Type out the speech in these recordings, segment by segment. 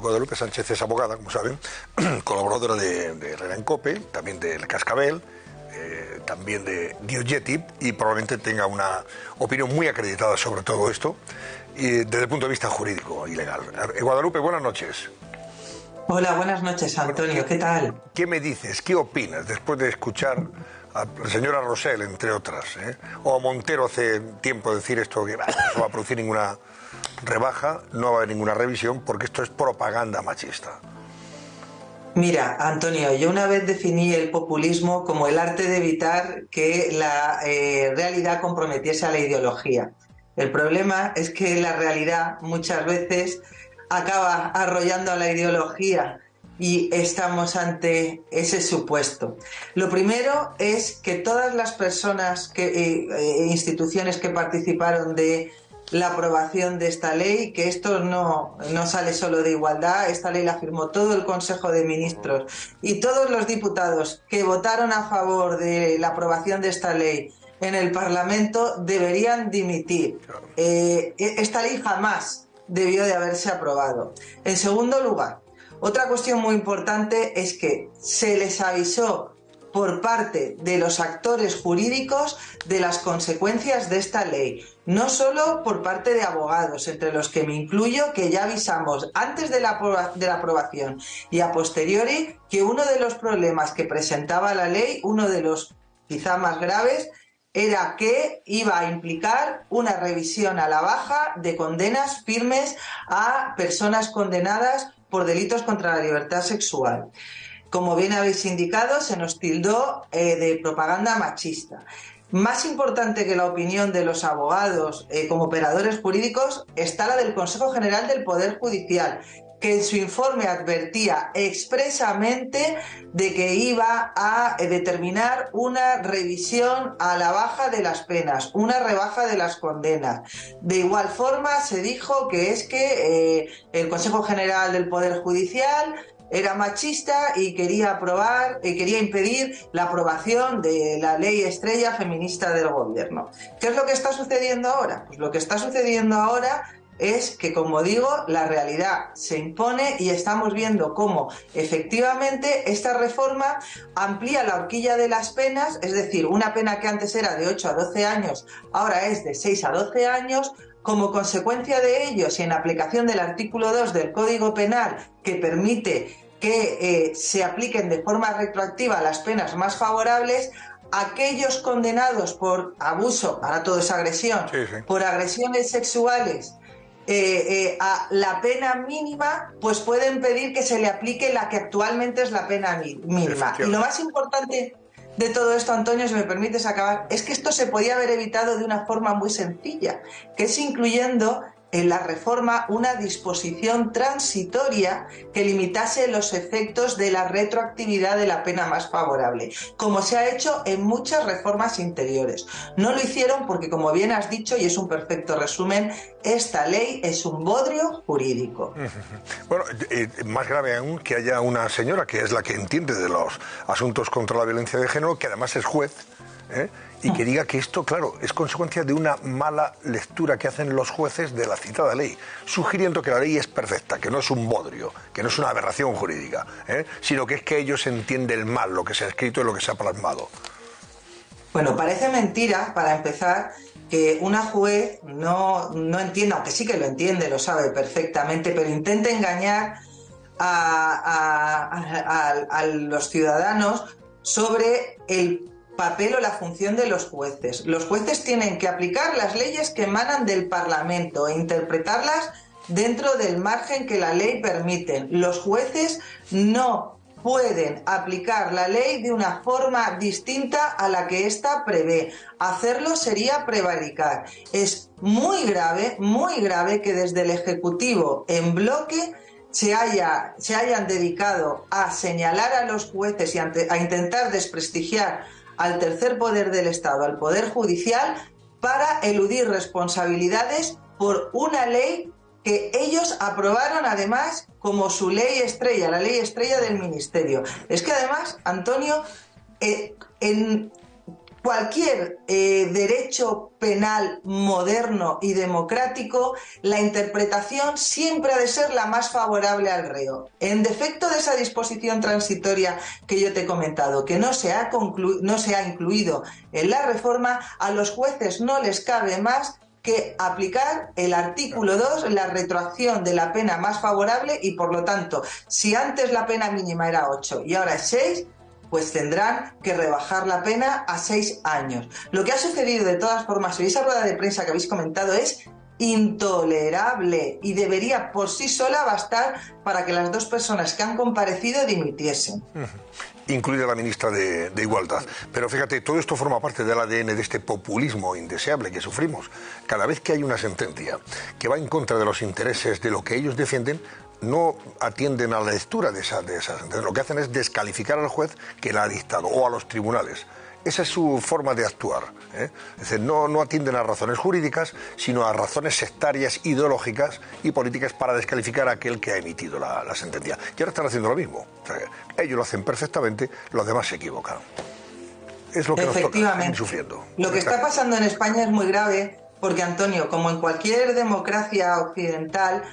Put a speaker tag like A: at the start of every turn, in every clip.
A: Guadalupe Sánchez es abogada, como saben, colaboradora de Herrera en COPE, también del Cascabel, también de Diogetic, y probablemente tenga una opinión muy acreditada sobre todo esto, y desde el punto de vista jurídico y legal. Guadalupe, buenas noches.
B: Hola, buenas noches, Antonio. ¿Qué tal?
A: ¿Qué me dices? ¿Qué opinas después de escuchar a la señora Rosell, entre otras, o a Montero hace tiempo decir esto, que no se va a producir ninguna rebaja, no va a haber ninguna revisión, porque esto es propaganda machista?
B: Mira, Antonio, yo una vez definí el populismo como el arte de evitar que la realidad comprometiese a la ideología. El problema es que la realidad muchas veces acaba arrollando a la ideología y estamos ante ese supuesto. Lo primero es que todas las personas, instituciones que participaron de la aprobación de esta ley, que esto no sale solo de igualdad, esta ley la firmó todo el Consejo de Ministros y todos los diputados que votaron a favor de la aprobación de esta ley en el Parlamento deberían dimitir. Esta ley jamás debió de haberse aprobado. En segundo lugar, otra cuestión muy importante es que se les avisó por parte de los actores jurídicos de las consecuencias de esta ley, no solo por parte de abogados, entre los que me incluyo, que ya avisamos antes de la aprobación y a posteriori que uno de los problemas que presentaba la ley, uno de los quizá más graves, era que iba a implicar una revisión a la baja de condenas firmes a personas condenadas por delitos contra la libertad sexual. Como bien habéis indicado, se nos tildó de propaganda machista. Más importante que la opinión de los abogados como operadores jurídicos está la del Consejo General del Poder Judicial, que en su informe advertía expresamente de que iba a determinar una revisión a la baja de las penas, una rebaja de las condenas. De igual forma se dijo que es que el Consejo General del Poder Judicial era machista y quería impedir la aprobación de la ley estrella feminista del gobierno. ¿Qué es lo que está sucediendo ahora? Pues lo que está sucediendo ahora es que, como digo, la realidad se impone y estamos viendo cómo efectivamente esta reforma amplía la horquilla de las penas, es decir, una pena que antes era de 8 a 12 años, ahora es de 6 a 12 años, como consecuencia de ellos y en aplicación del artículo 2 del Código Penal, que permite que se apliquen de forma retroactiva las penas más favorables. Aquellos condenados por abuso, ahora todo es agresión, por agresiones sexuales, a la pena mínima, pues pueden pedir que se le aplique la que actualmente es la pena mínima. Y lo más importante de todo esto, Antonio, si me permites acabar, es que esto se podía haber evitado de una forma muy sencilla, que es incluyendo en la reforma una disposición transitoria que limitase los efectos de la retroactividad de la pena más favorable, como se ha hecho en muchas reformas interiores. No lo hicieron porque, como bien has dicho, y es un perfecto resumen, esta ley es un bodrio jurídico.
A: Bueno, más grave aún que haya una señora que es la que entiende de los asuntos contra la violencia de género, que además es juez, y que diga que esto, claro, es consecuencia de una mala lectura que hacen los jueces de la citada ley, sugiriendo que la ley es perfecta, que no es un bodrio, que no es una aberración jurídica, sino que es que ellos entienden mal lo que se ha escrito y lo que se ha plasmado.
B: Bueno, parece mentira, para empezar, que una juez no entienda, aunque sí que lo entiende, lo sabe perfectamente, pero intente engañar a los ciudadanos sobre el papel o la función de los jueces. Los jueces tienen que aplicar las leyes que emanan del Parlamento e interpretarlas dentro del margen que la ley permite. Los jueces no pueden aplicar la ley de una forma distinta a la que ésta prevé. Hacerlo sería prevaricar. Es muy grave que desde el Ejecutivo en bloque se hayan dedicado a señalar a los jueces y a intentar desprestigiar al tercer poder del Estado, al Poder Judicial, para eludir responsabilidades por una ley que ellos aprobaron además como su ley estrella, la ley estrella del Ministerio. Es que además, Antonio, cualquier derecho penal moderno y democrático, la interpretación siempre ha de ser la más favorable al reo. En defecto de esa disposición transitoria que yo te he comentado, que no se ha incluido en la reforma, a los jueces no les cabe más que aplicar el artículo 2, la retroacción de la pena más favorable, y por lo tanto, si antes la pena mínima era 8 y ahora es 6, pues tendrán que rebajar la pena a 6 años. Lo que ha sucedido de todas formas en esa rueda de prensa que habéis comentado es intolerable y debería por sí sola bastar para que las 2 personas que han comparecido dimitiesen.
A: Incluida la ministra de Igualdad. Pero fíjate, todo esto forma parte del ADN de este populismo indeseable que sufrimos. Cada vez que hay una sentencia que va en contra de los intereses de lo que ellos defienden, no atienden a la lectura de esa sentencia. Lo que hacen es descalificar al juez que la ha dictado o a los tribunales. Esa es su forma de actuar, ¿eh? Es decir, no atienden a razones jurídicas, sino a razones sectarias, ideológicas y políticas para descalificar a aquel que ha emitido la sentencia. Y ahora están haciendo lo mismo. O sea, ellos lo hacen perfectamente, los demás se equivocan. Es lo que nos toca, están sufriendo.
B: Lo que está pasando en España es muy grave porque, Antonio, como en cualquier democracia occidental,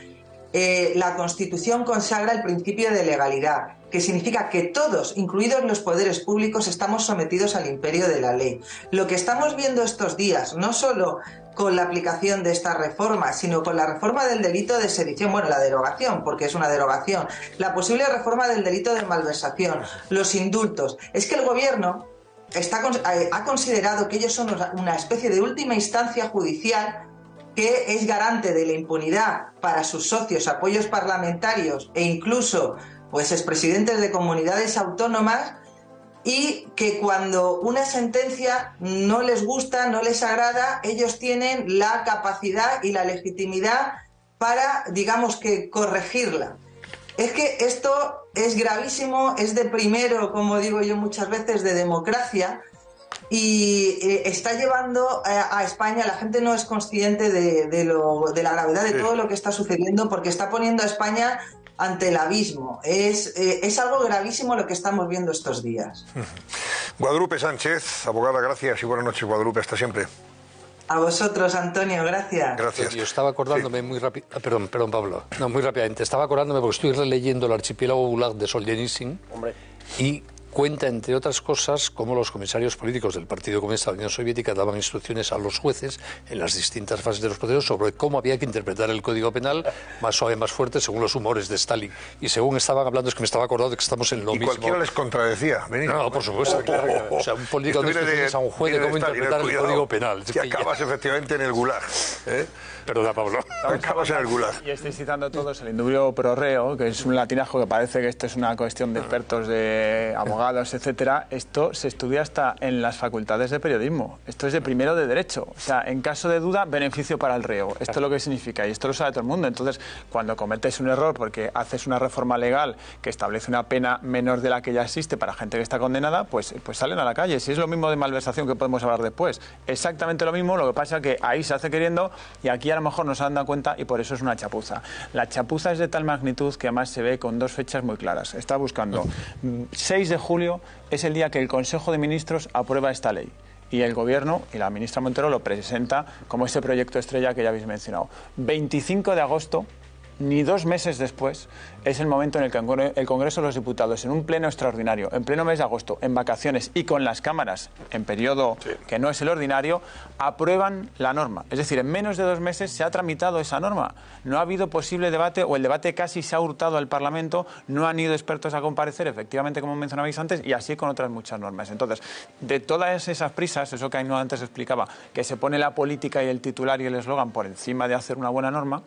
B: la Constitución consagra el principio de legalidad, que significa que todos, incluidos los poderes públicos, estamos sometidos al imperio de la ley. Lo que estamos viendo estos días, no solo con la aplicación de esta reforma, sino con la reforma del delito de sedición, bueno, la derogación, porque es una derogación, la posible reforma del delito de malversación, los indultos, es que el gobierno ha considerado que ellos son una especie de última instancia judicial que es garante de la impunidad para sus socios, apoyos parlamentarios e incluso pues expresidentes de comunidades autónomas, y que cuando una sentencia no les gusta, no les agrada, ellos tienen la capacidad y la legitimidad para, digamos, que corregirla. Es que esto es gravísimo, es de primero, como digo yo muchas veces, de democracia, y está llevando a España, la gente no es consciente de la gravedad de todo lo que está sucediendo, porque está poniendo a España ante el abismo. Es algo gravísimo lo que estamos viendo estos días.
A: Guadalupe Sánchez, abogada, gracias y buenas noches, Guadalupe, hasta siempre.
B: A vosotros, Antonio, gracias.
A: Gracias.
C: Yo estaba acordándome muy rápido, perdón, Pablo, no, muy rápidamente, estaba acordándome porque estoy releyendo El archipiélago Gulag de Solzhenitsyn y cuenta, entre otras cosas, cómo los comisarios políticos del Partido Comunista de la Unión Soviética daban instrucciones a los jueces en las distintas fases de los procesos sobre cómo había que interpretar el Código Penal, más suave, más fuerte, según los humores de Stalin. Y según estaban hablando, es que me estaba acordando de que estamos en lo mismo.
A: Y cualquiera les contradecía.
C: No, por supuesto. O sea, un político de instrucciones a un juez de cómo interpretar el Código Penal.
A: Que acabas efectivamente en el Gulag.
C: Perdona, Pablo.
A: Acabas en el Gulag.
D: Y estoy citando todos el indubio pro reo, que es un latinajo que parece que esto es una cuestión de expertos, de abogados, etcétera. Esto se estudia hasta en las facultades de periodismo. Esto es de primero de derecho. O sea, en caso de duda, beneficio para el reo. Esto es lo que significa y esto lo sabe todo el mundo. Entonces, cuando cometes un error porque haces una reforma legal que establece una pena menor de la que ya existe para gente que está condenada, pues salen a la calle. Si es lo mismo de malversación que podemos hablar después. Exactamente lo mismo, lo que pasa es que ahí se hace queriendo y aquí a lo mejor no se han dado cuenta y por eso es una chapuza. La chapuza es de tal magnitud que además se ve con 2 fechas muy claras. Está buscando 6 de julio es el día que el Consejo de Ministros aprueba esta ley. Y el Gobierno y la ministra Montero lo presenta como ese proyecto estrella que ya habéis mencionado. 25 de agosto, ni 2 meses después, es el momento en el que el Congreso de los Diputados, en un pleno extraordinario, en pleno mes de agosto, en vacaciones y con las cámaras en periodo que no es el ordinario, aprueban la norma. Es decir, en menos de 2 meses se ha tramitado esa norma. No ha habido posible debate, o el debate casi se ha hurtado al Parlamento, no han ido expertos a comparecer, efectivamente, como mencionabais antes, y así con otras muchas normas. Entonces, de todas esas prisas, eso que Ainhoa antes explicaba, que se pone la política y el titular y el eslogan por encima de hacer una buena norma,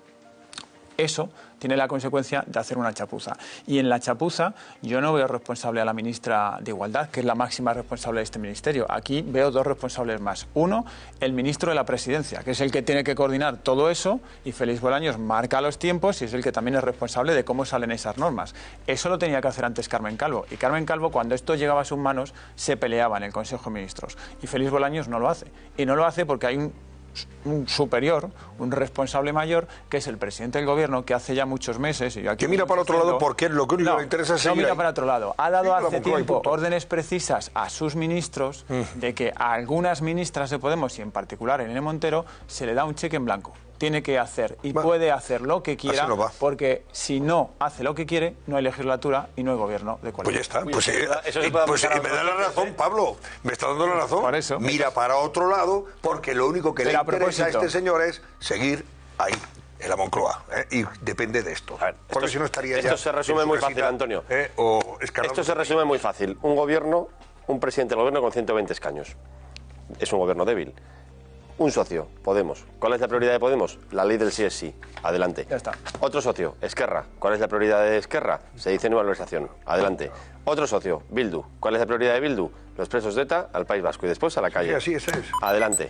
D: eso tiene la consecuencia de hacer una chapuza. Y en la chapuza yo no veo responsable a la ministra de Igualdad, que es la máxima responsable de este ministerio. Aquí veo 2 responsables más. Uno, el ministro de la Presidencia, que es el que tiene que coordinar todo eso, y Félix Bolaños marca los tiempos y es el que también es responsable de cómo salen esas normas. Eso lo tenía que hacer antes Carmen Calvo. Y Carmen Calvo, cuando esto llegaba a sus manos, se peleaba en el Consejo de Ministros. Y Félix Bolaños no lo hace. Y no lo hace porque hay superior, un responsable mayor, que es el presidente del gobierno, que hace ya muchos meses... Y yo aquí
A: que mira para otro lado porque lo que único que le interesa es seguir
D: no mira
A: ahí.
D: para otro lado. Ha dado
A: Sí,
D: hace tiempo órdenes precisas a sus ministros de que a algunas ministras de Podemos, y en particular a Irene Montero, se le da un cheque en blanco. Tiene que hacer y puede hacer lo que quiera, porque si no hace lo que quiere, no hay legislatura y no hay gobierno de coalición.
A: Pues ya está. Pues me da la razón, Pablo. Me está dando la razón.
D: Por eso.
A: Mira para otro lado, porque lo único que le interesa a este señor es seguir ahí, en la Moncloa. Y depende de esto. Porque si no estaría
E: esto se resume muy fácil, Antonio. Esto se resume muy fácil. Un gobierno, un presidente del gobierno con 120 escaños. Es un gobierno débil. Un socio, Podemos. ¿Cuál es la prioridad de Podemos? La ley del sí es sí. Adelante.
D: Ya está.
E: Otro socio, Esquerra. ¿Cuál es la prioridad de Esquerra? Se dice nueva valorización. Adelante. Otro socio, Bildu. ¿Cuál es la prioridad de Bildu? Los presos de ETA al País Vasco y después a la calle.
A: Sí, así es.
E: Adelante.